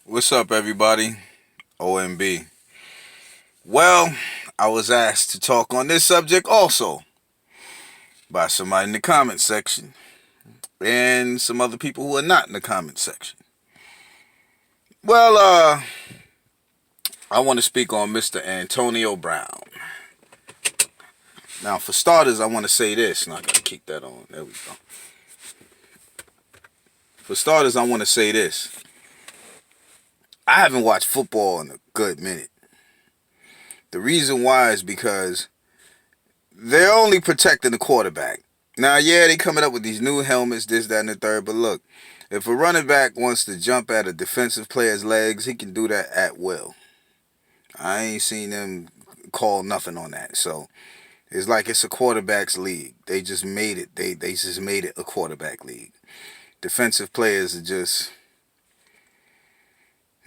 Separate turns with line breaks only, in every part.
What's up, everybody? OMB. Well, I was asked to talk on this subject also by somebody in the comment section and some other people who are not in the comment section. Well, I want to speak on Mr. Antonio Brown. Now, for starters, I want to say this, and I gotta keep that on. There we go. For starters, I want to say this. I haven't watched football in a good minute. The reason why is because they're only protecting the quarterback. Now, yeah, they coming up with these new helmets, this, that, and the third. But look, if a running back wants to jump at a defensive player's legs, he can do that at will. I ain't seen them call nothing on that. So it's like it's a quarterback's league. They just made it. They just made it a quarterback league. Defensive players are just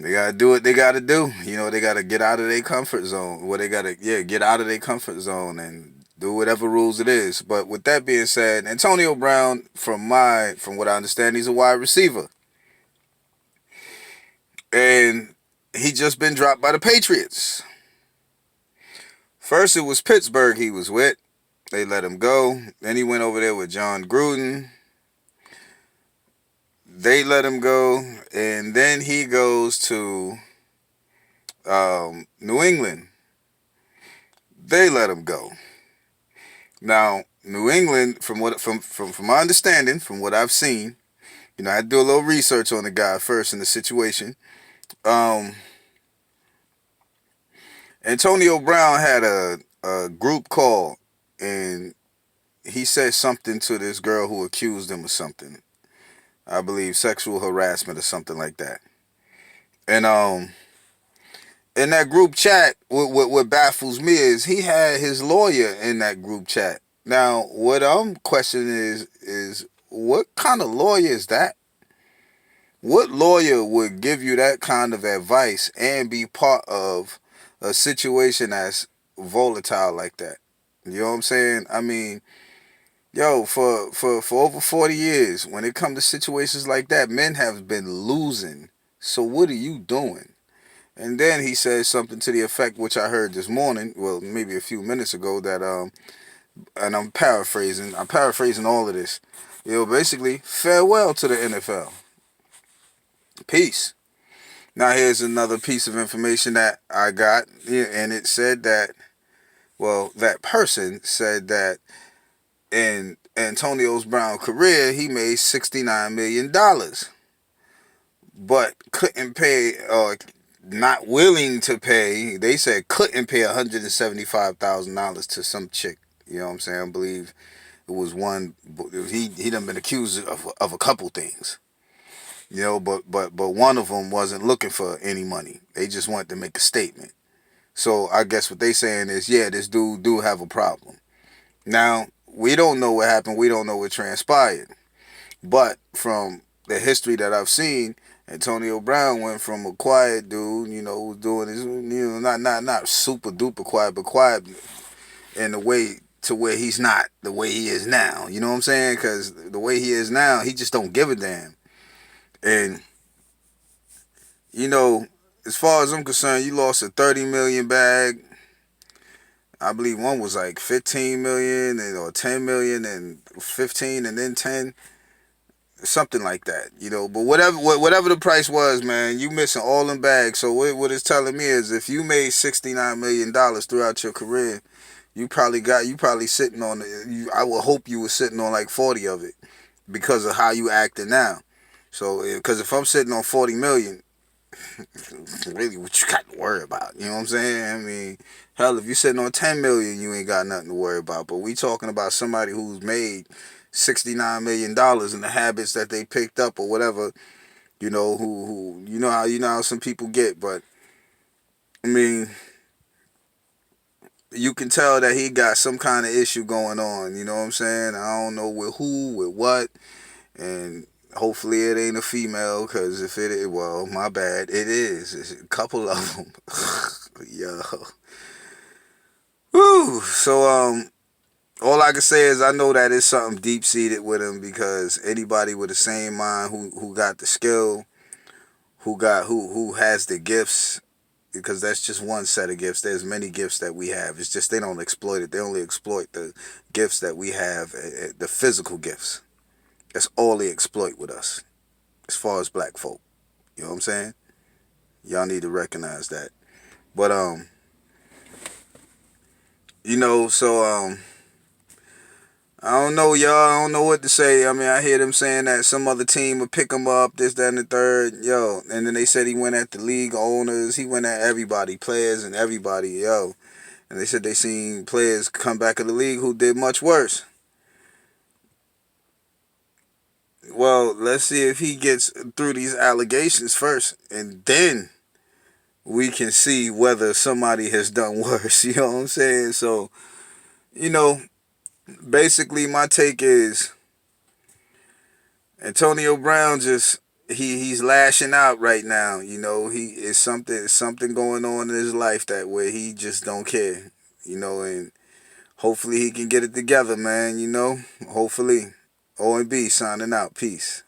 they gotta do what they gotta do. They gotta get out of their comfort zone. Well, they gotta get out of their comfort zone and do whatever rules it is. But with that being said, Antonio Brown, from what I understand, he's a wide receiver, and he just been dropped by the Patriots. First, it was Pittsburgh he was with. They let him go. Then he went over there with John Gruden. They let him go, and then he goes to New England. They let him go. Now, New England, from my understanding, from what I've seen, I had to do a little research on the guy first and the situation. Um, Antonio Brown had a group call, and he said something to this girl who accused him of something. I believe sexual harassment or something like that. And in that group chat, what baffles me is he had his lawyer in that group chat. Now, what I'm questioning is what kind of lawyer is that? What lawyer would give you that kind of advice and be part of a situation that's volatile like that? You know what I'm saying? I mean, yo, for over 40 years, when it comes to situations like that, men have been losing. So what are you doing? And then he says something to the effect, which I heard this morning, well, maybe a few minutes ago, that and I'm paraphrasing. I'm paraphrasing all of this. Basically, farewell to the NFL. Peace. Now here's another piece of information that I got, and it said that, well, that person said that in Antonio Brown's career, he made $69 million, but couldn't pay, or not willing to pay. They said couldn't pay $175,000 to some chick. You know what I'm saying? I believe it was one. He done been accused of a couple things. But one of them wasn't looking for any money. They just wanted to make a statement. So I guess what they saying is, yeah, this dude do have a problem. Now, we don't know what happened. We don't know what transpired. But from the history that I've seen, Antonio Brown went from a quiet dude, who's doing his, not super duper quiet, but quiet in the way to where he's not the way he is now. You know what I'm saying? Because the way he is now, he just don't give a damn. And as far as I'm concerned, you lost a 30 million bag. I believe one was like 15 million or 10 million and 15 and then 10, something like that. But whatever the price was, man, you missing all them bags. So what it's telling me is, if you made $69 million throughout your career, you probably sitting on I would hope you were sitting on like 40 of it because of how you acting now. So because if I'm sitting on 40 million, really what you got to worry about? You know what I'm saying? I mean, hell, if you're sitting on 10 million, you ain't got nothing to worry about. But we talking about somebody who's made $69 million in the habits that they picked up or whatever. Who you know how some people get. But I mean, you can tell that he got some kind of issue going on. You know what I'm saying? I don't know with who, with what, and hopefully it ain't a female, because if it is, well, my bad, it is. It's a couple of them. Yo. Woo. So, all I can say is I know that it's something deep-seated with him, because anybody with the same mind who got the skill, who has the gifts, because that's just one set of gifts. There's many gifts that we have. It's just they don't exploit it. They only exploit the gifts that we have, the physical gifts. That's all they exploit with us, as far as black folk. You know what I'm saying? Y'all need to recognize that. But I don't know, y'all. I don't know what to say. I mean, I hear them saying that some other team would pick him up, this, that, and the third. Yo, and then they said he went at the league owners. He went at everybody, players and everybody. Yo, and they said they seen players come back in the league who did much worse. Well, let's see if he gets through these allegations first, and then we can see whether somebody has done worse. You know what I'm saying? So, you know, basically my take is Antonio Brown just he's lashing out right now. You know, he is something going on in his life that where he just don't care. You know, and hopefully he can get it together, man. You know, hopefully. O and B signing out. Peace.